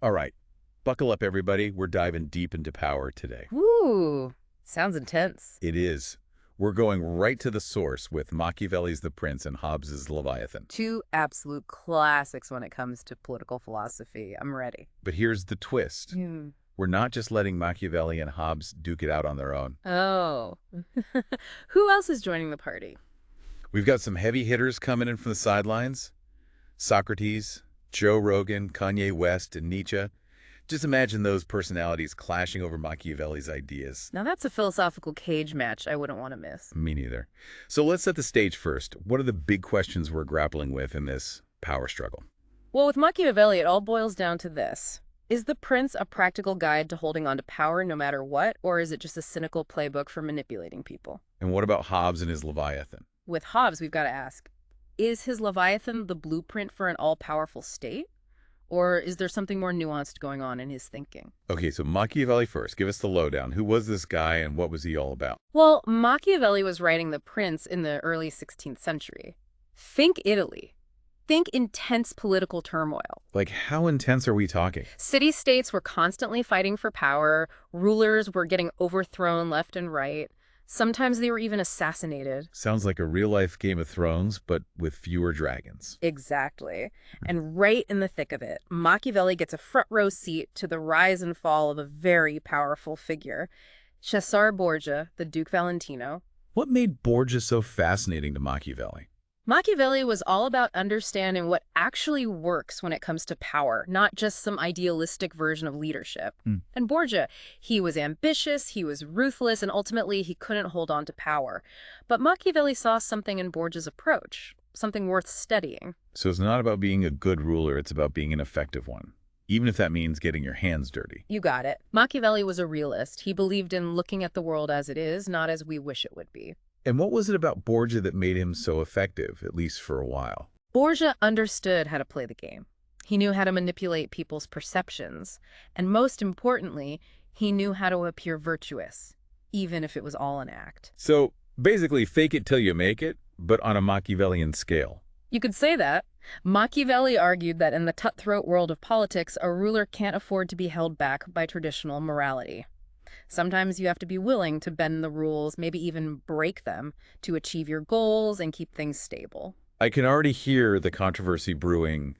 All right, buckle up, everybody. We're diving deep into power today. Ooh, sounds intense. It is. We're going right to the source with Machiavelli's The Prince and Hobbes's Leviathan. Two absolute classics when it comes to political philosophy. I'm ready. But here's the twist. Hmm. We're not just letting Machiavelli and Hobbes duke it out on their own. Oh. Who else is joining the party? We've got some heavy hitters coming in from the sidelines. Socrates, Joe Rogan, Kanye West, and Nietzsche. Just imagine those personalities clashing over Machiavelli's ideas. Now that's a philosophical cage match I wouldn't want to miss. Me neither. So let's set the stage first. What are the big questions we're grappling with in this power struggle? Well, with Machiavelli, it all boils down to this. Is The Prince a practical guide to holding on to power no matter what, or is it just a cynical playbook for manipulating people? And what about Hobbes and his Leviathan? With Hobbes, we've got to ask, is his Leviathan the blueprint for an all-powerful state? Or is there something more nuanced going on in his thinking? Okay, so Machiavelli first. Give us the lowdown. Who was this guy and what was he all about? Well, Machiavelli was writing The Prince in the early 16th century. Think Italy. Think intense political turmoil. Like, how intense are we talking? City-states were constantly fighting for power. Rulers were getting overthrown left and right. Sometimes they were even assassinated. Sounds like a real-life Game of Thrones, but with fewer dragons. Exactly. And right in the thick of it, Machiavelli gets a front-row seat to the rise and fall of a very powerful figure, Cesare Borgia, the Duke Valentino. What made Borgia so fascinating to Machiavelli? Machiavelli was all about understanding what actually works when it comes to power, not just some idealistic version of leadership. And Borgia, he was ambitious, he was ruthless, and ultimately he couldn't hold on to power. But Machiavelli saw something in Borgia's approach, something worth studying. So it's not about being a good ruler, it's about being an effective one, even if that means getting your hands dirty. You got it. Machiavelli was a realist. He believed in looking at the world as it is, not as we wish it would be. And what was it about Borgia that made him so effective, at least for a while? Borgia understood how to play the game. He knew how to manipulate people's perceptions. And most importantly, he knew how to appear virtuous, even if it was all an act. So basically, fake it till you make it, but on a Machiavellian scale. You could say that. Machiavelli argued that in the cutthroat world of politics, a ruler can't afford to be held back by traditional morality. Sometimes you have to be willing to bend the rules, maybe even break them, to achieve your goals and keep things stable. I can already hear the controversy brewing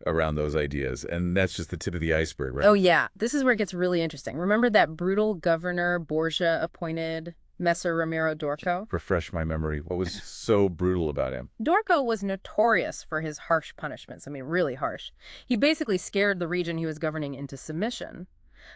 around those ideas, and that's just the tip of the iceberg, right? Oh yeah, this is where it gets really interesting. Remember that brutal governor Borgia appointed, Messer Ramiro d'Orco? Refresh my memory. What was so brutal about him? D'Orco was notorious for his harsh punishments. I mean, really harsh. He basically scared the region he was governing into submission.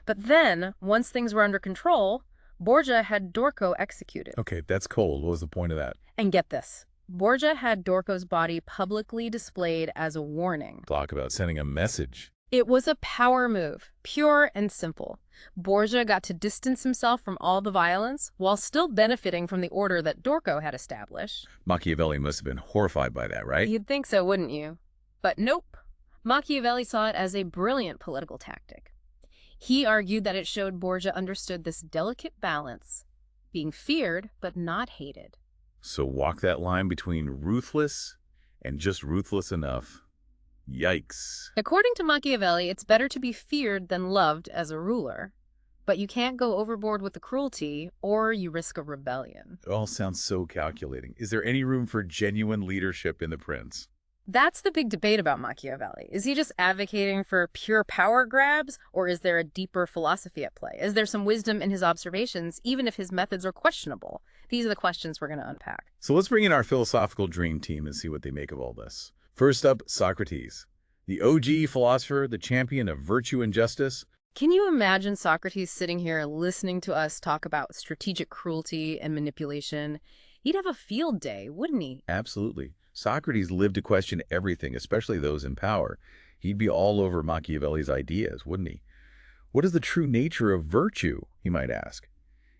But then, once things were under control, Borgia had d'Orco executed. Okay, that's cold. What was the point of that? And get this, Borgia had d'Orco's body publicly displayed as a warning. Talk about sending a message. It was a power move, pure and simple. Borgia got to distance himself from all the violence while still benefiting from the order that d'Orco had established. Machiavelli must have been horrified by that, right? You'd think so, wouldn't you? But nope. Machiavelli saw it as a brilliant political tactic. He argued that it showed Borgia understood this delicate balance, being feared but not hated. So walk that line between ruthless and just ruthless enough. Yikes. According to Machiavelli, it's better to be feared than loved as a ruler. But you can't go overboard with the cruelty, or you risk a rebellion. It all sounds so calculating. Is there any room for genuine leadership in The Prince? That's the big debate about Machiavelli. Is he just advocating for pure power grabs, or is there a deeper philosophy at play? Is there some wisdom in his observations, even if his methods are questionable? These are the questions we're going to unpack. So let's bring in our philosophical dream team and see what they make of all this. First up, Socrates, the OG philosopher, the champion of virtue and justice. Can you imagine Socrates sitting here listening to us talk about strategic cruelty and manipulation? He'd have a field day, wouldn't he? Absolutely. Socrates lived to question everything, especially those in power. He'd be all over Machiavelli's ideas, wouldn't he? What is the true nature of virtue, he might ask?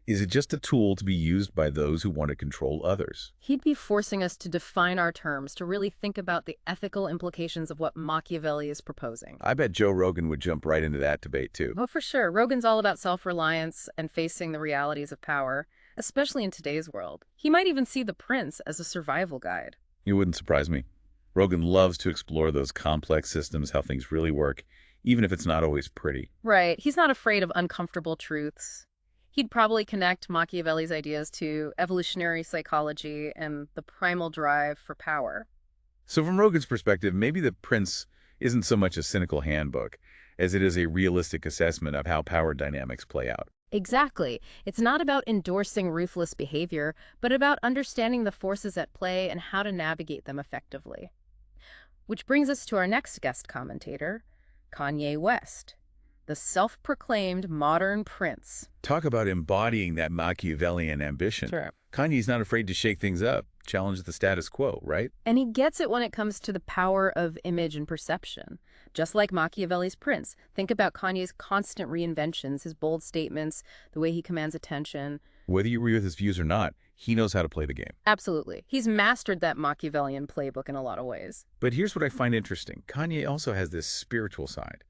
Is it just a tool to be used by those who want to control others? He'd be forcing us to define our terms, to really think about the ethical implications of what Machiavelli is proposing. I bet Joe Rogan would jump right into that debate, too. Oh, for sure. Rogan's all about self-reliance and facing the realities of power, especially in today's world. He might even see The Prince as a survival guide. It wouldn't surprise me. Rogan loves to explore those complex systems, how things really work, even if it's not always pretty. Right. He's not afraid of uncomfortable truths. He'd probably connect Machiavelli's ideas to evolutionary psychology and the primal drive for power. So from Rogan's perspective, maybe The Prince isn't so much a cynical handbook as it is a realistic assessment of how power dynamics play out. Exactly. It's not about endorsing ruthless behavior, but about understanding the forces at play and how to navigate them effectively. Which brings us to our next guest commentator, Kanye West, the self-proclaimed modern prince. Talk about embodying that Machiavellian ambition. Sure. Kanye's not afraid to shake things up, challenge the status quo, right? And he gets it when it comes to the power of image and perception. Just like Machiavelli's prince, think about Kanye's constant reinventions, his bold statements, the way he commands attention. Whether you agree with his views or not, he knows how to play the game. Absolutely. He's mastered that Machiavellian playbook in a lot of ways. But here's what I find interesting. Kanye also has this spiritual side.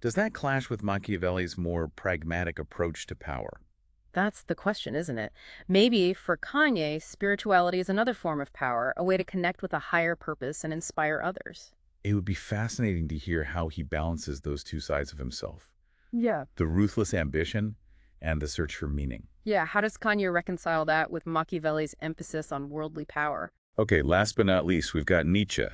Does that clash with Machiavelli's more pragmatic approach to power? That's the question, isn't it? Maybe for Kanye, spirituality is another form of power, a way to connect with a higher purpose and inspire others. It would be fascinating to hear how he balances those two sides of himself. Yeah. The ruthless ambition and the search for meaning. Yeah, how does Kanye reconcile that with Machiavelli's emphasis on worldly power? Okay, last but not least, we've got Nietzsche,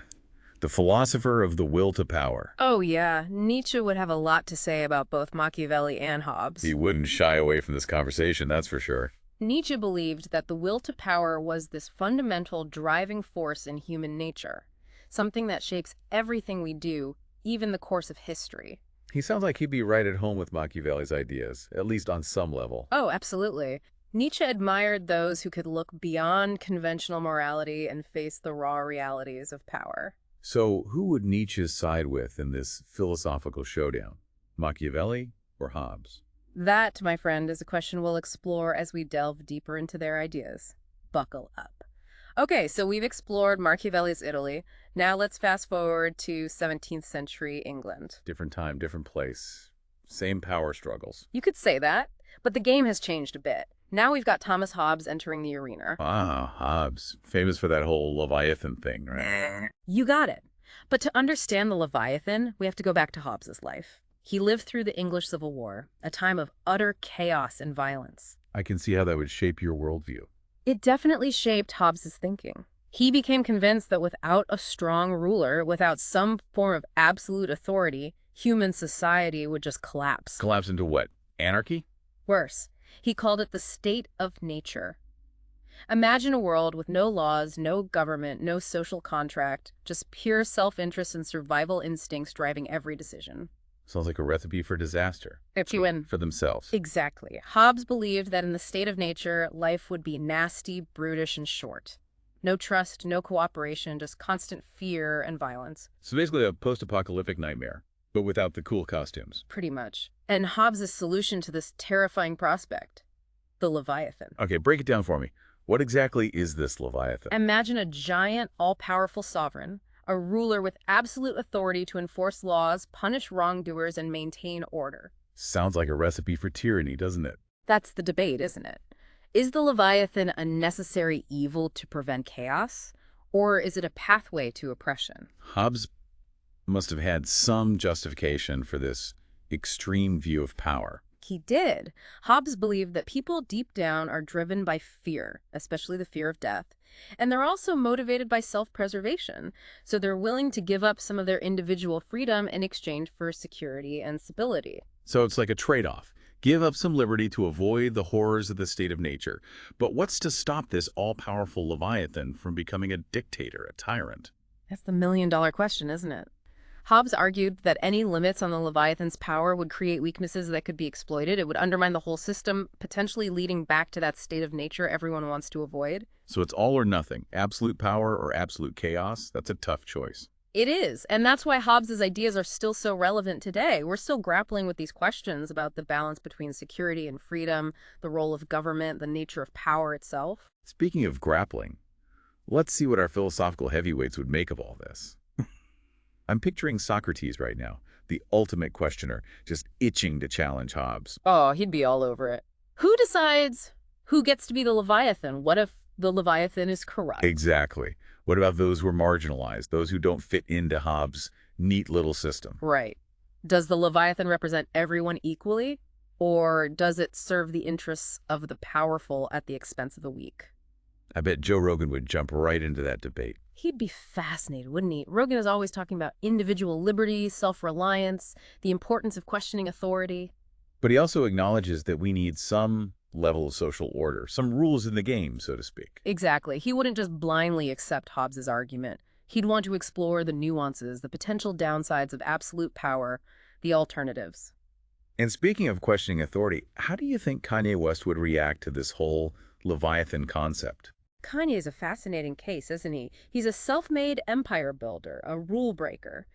the philosopher of the will to power. Oh yeah, Nietzsche would have a lot to say about both Machiavelli and Hobbes. He wouldn't shy away from this conversation, that's for sure. Nietzsche believed that the will to power was this fundamental driving force in human nature, something that shapes everything we do, even the course of history. He sounds like he'd be right at home with Machiavelli's ideas, at least on some level. Oh, absolutely. Nietzsche admired those who could look beyond conventional morality and face the raw realities of power. So who would Nietzsche side with in this philosophical showdown? Machiavelli or Hobbes? That, my friend, is a question we'll explore as we delve deeper into their ideas. Buckle up. Okay, so we've explored Machiavelli's Italy. Now let's fast forward to 17th century England. Different time, different place. Same power struggles. You could say that, but the game has changed a bit. Now we've got Thomas Hobbes entering the arena. Ah, Hobbes. Famous for that whole Leviathan thing, right? You got it. But to understand the Leviathan, we have to go back to Hobbes's life. He lived through the English Civil War, a time of utter chaos and violence. I can see how that would shape your worldview. It definitely shaped Hobbes's thinking. He became convinced that without a strong ruler, without some form of absolute authority, human society would just collapse. Collapse into what? Anarchy? Worse, he called it the state of nature. Imagine a world with no laws, no government, no social contract, just pure self-interest and survival instincts driving every decision. Sounds like a recipe for disaster. If you win. For themselves. Exactly. Hobbes believed that in the state of nature, life would be nasty, brutish, and short. No trust, no cooperation, just constant fear and violence. So basically a post-apocalyptic nightmare, but without the cool costumes. Pretty much. And Hobbes' solution to this terrifying prospect? The Leviathan. Okay, break it down for me. What exactly is this Leviathan? Imagine a giant, all-powerful sovereign, a ruler with absolute authority to enforce laws, punish wrongdoers, and maintain order. Sounds like a recipe for tyranny, doesn't it? That's the debate, isn't it? Is the Leviathan a necessary evil to prevent chaos, or is it a pathway to oppression? Hobbes must have had some justification for this extreme view of power. He did. Hobbes believed that people deep down are driven by fear, especially the fear of death, and they're also motivated by self-preservation, so they're willing to give up some of their individual freedom in exchange for security and stability. So it's like a trade-off. Give up some liberty to avoid the horrors of the state of nature. But what's to stop this all-powerful Leviathan from becoming a dictator, a tyrant? That's the million-dollar question, isn't it? Hobbes argued that any limits on the Leviathan's power would create weaknesses that could be exploited. It would undermine the whole system, potentially leading back to that state of nature everyone wants to avoid. So it's all or nothing, absolute power or absolute chaos? That's a tough choice. It is, and that's why Hobbes' ideas are still so relevant today. We're still grappling with these questions about the balance between security and freedom, the role of government, the nature of power itself. Speaking of grappling, let's see what our philosophical heavyweights would make of all this. I'm picturing Socrates right now, the ultimate questioner, just itching to challenge Hobbes. Oh, he'd be all over it. Who decides who gets to be the Leviathan? What if the Leviathan is corrupt? Exactly. What about those who are marginalized, those who don't fit into Hobbes' neat little system? Right. Does the Leviathan represent everyone equally, or does it serve the interests of the powerful at the expense of the weak? I bet Joe Rogan would jump right into that debate. He'd be fascinated, wouldn't he? Rogan is always talking about individual liberty, self-reliance, the importance of questioning authority. But he also acknowledges that we need some level of social order, some rules in the game, so to speak. Exactly. He wouldn't just blindly accept Hobbes's argument. He'd want to explore the nuances, the potential downsides of absolute power, the alternatives. And speaking of questioning authority, how do you think Kanye West would react to this whole Leviathan concept? Kanye is a fascinating case, isn't he? He's a self-made empire builder, a rule breaker.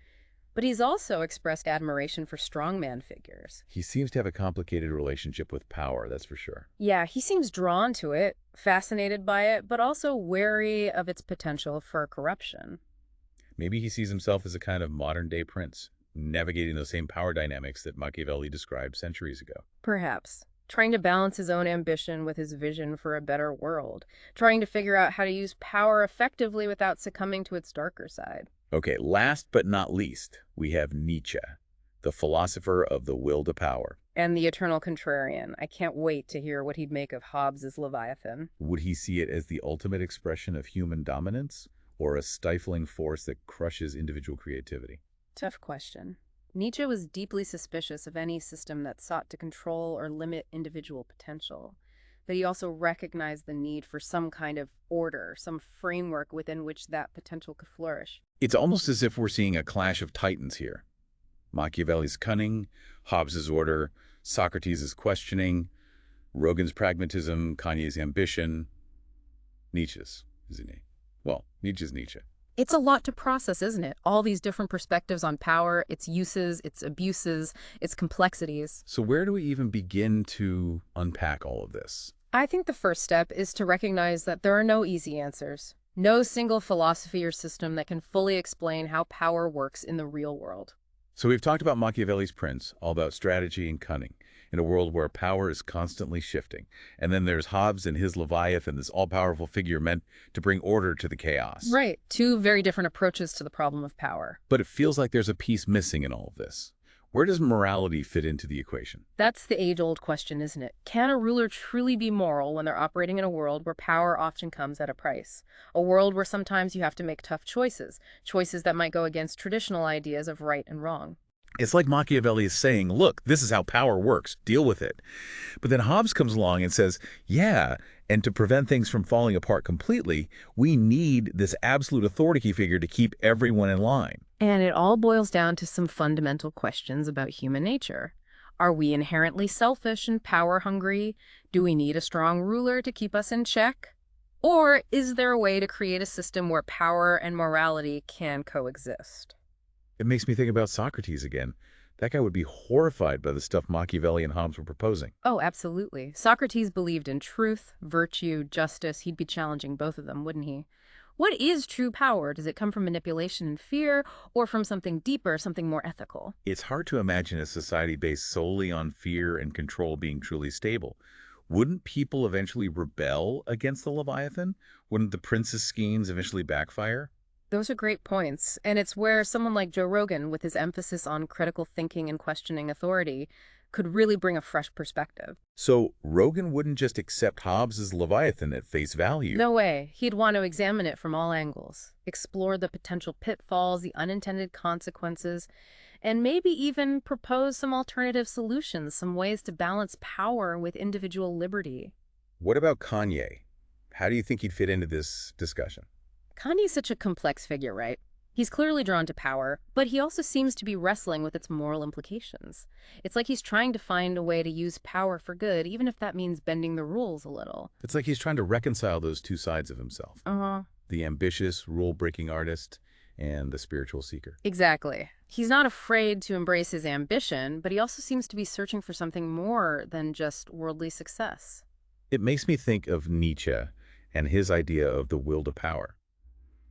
But he's also expressed admiration for strongman figures. He seems to have a complicated relationship with power, that's for sure. Yeah, he seems drawn to it, fascinated by it, but also wary of its potential for corruption. Maybe he sees himself as a kind of modern-day prince, navigating those same power dynamics that Machiavelli described centuries ago. Perhaps. Trying to balance his own ambition with his vision for a better world. Trying to figure out how to use power effectively without succumbing to its darker side. Okay, last but not least, we have Nietzsche, the philosopher of the will to power. And the eternal contrarian. I can't wait to hear what he'd make of Hobbes's Leviathan. Would he see it as the ultimate expression of human dominance, or a stifling force that crushes individual creativity? Tough question. Nietzsche was deeply suspicious of any system that sought to control or limit individual potential. But he also recognized the need for some kind of order, some framework within which that potential could flourish. It's almost as if we're seeing a clash of titans here. Machiavelli's cunning, Hobbes's order, Socrates' questioning, Rogan's pragmatism, Kanye's ambition, Nietzsche's, isn't he? Well, Nietzsche's Nietzsche. It's a lot to process, isn't it? All these different perspectives on power, its uses, its abuses, its complexities. So where do we even begin to unpack all of this? I think the first step is to recognize that there are no easy answers. No single philosophy or system that can fully explain how power works in the real world. So we've talked about Machiavelli's Prince, all about strategy and cunning, in a world where power is constantly shifting. And then there's Hobbes and his Leviathan, this all-powerful figure meant to bring order to the chaos. Right. Two very different approaches to the problem of power. But it feels like there's a piece missing in all of this. Where does morality fit into the equation? That's the age-old question, isn't it? Can a ruler truly be moral when they're operating in a world where power often comes at a price? A world where sometimes you have to make tough choices, choices that might go against traditional ideas of right and wrong. It's like Machiavelli is saying, look, this is how power works. Deal with it. But then Hobbes comes along and says, yeah, and to prevent things from falling apart completely, we need this absolute authority figure to keep everyone in line. And it all boils down to some fundamental questions about human nature. Are we inherently selfish and power-hungry? Do we need a strong ruler to keep us in check? Or is there a way to create a system where power and morality can coexist? It makes me think about Socrates again. That guy would be horrified by the stuff Machiavelli and Hobbes were proposing. Oh, absolutely. Socrates believed in truth, virtue, justice. He'd be challenging both of them, wouldn't he? What is true power? Does it come from manipulation and fear, or from something deeper, something more ethical? It's hard to imagine a society based solely on fear and control being truly stable. Wouldn't people eventually rebel against the Leviathan? Wouldn't the prince's schemes eventually backfire? Those are great points, and it's where someone like Joe Rogan, with his emphasis on critical thinking and questioning authority, could really bring a fresh perspective. So Rogan wouldn't just accept Hobbes's Leviathan at face value. No way. He'd want to examine it from all angles, explore the potential pitfalls, the unintended consequences, and maybe even propose some alternative solutions, some ways to balance power with individual liberty. What about Kanye? How do you think he'd fit into this discussion? Kanye's such a complex figure, right? He's clearly drawn to power, but he also seems to be wrestling with its moral implications. It's like he's trying to find a way to use power for good, even if that means bending the rules a little. It's like he's trying to reconcile those two sides of himself. Uh-huh. The ambitious, rule-breaking artist and the spiritual seeker. Exactly. He's not afraid to embrace his ambition, but he also seems to be searching for something more than just worldly success. It makes me think of Nietzsche and his idea of the will to power.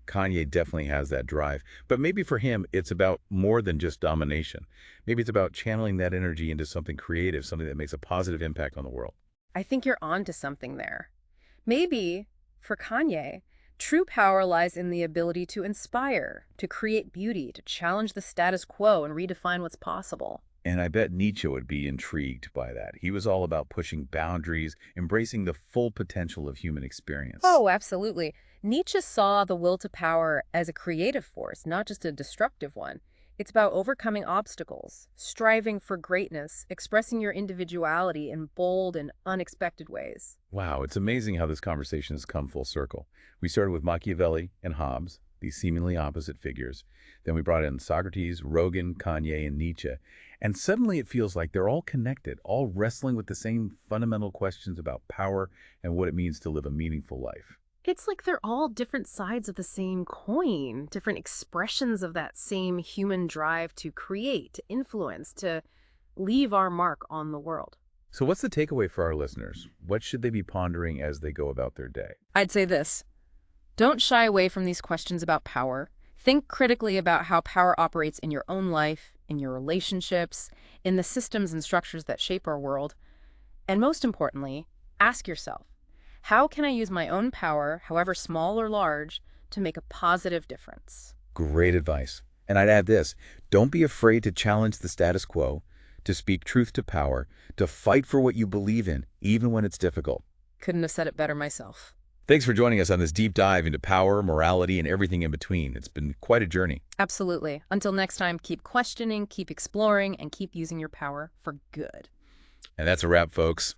Kanye definitely has that drive, but maybe for him, it's about more than just domination. Maybe it's about channeling that energy into something creative, something that makes a positive impact on the world. I think you're onto something there. Maybe, for Kanye, True power lies in the ability to inspire, to create beauty, to challenge the status quo and redefine what's possible. And I bet Nietzsche would be intrigued by that. He was all about pushing boundaries, embracing the full potential of human experience. Oh, absolutely. Nietzsche saw the will to power as a creative force, not just a destructive one. It's about overcoming obstacles, striving for greatness, expressing your individuality in bold and unexpected ways. Wow, it's amazing how this conversation has come full circle. We started with Machiavelli and Hobbes, these seemingly opposite figures. Then we brought in Socrates, Rogan, Kanye, and Nietzsche. And suddenly it feels like they're all connected, all wrestling with the same fundamental questions about power and what it means to live a meaningful life. It's like they're all different sides of the same coin, different expressions of that same human drive to create, to influence, to leave our mark on the world. So what's the takeaway for our listeners? What should they be pondering as they go about their day? I'd say this. Don't shy away from these questions about power. Think critically about how power operates in your own life, in your relationships, in the systems and structures that shape our world. And most importantly, ask yourself, how can I use my own power, however small or large, to make a positive difference? Great advice. And I'd add this, don't be afraid to challenge the status quo, to speak truth to power, to fight for what you believe in, even when it's difficult. Couldn't have said it better myself. Thanks for joining us on this deep dive into power, morality, and everything in between. It's been quite a journey. Absolutely. Until next time, keep questioning, keep exploring, and keep using your power for good. And that's a wrap, folks.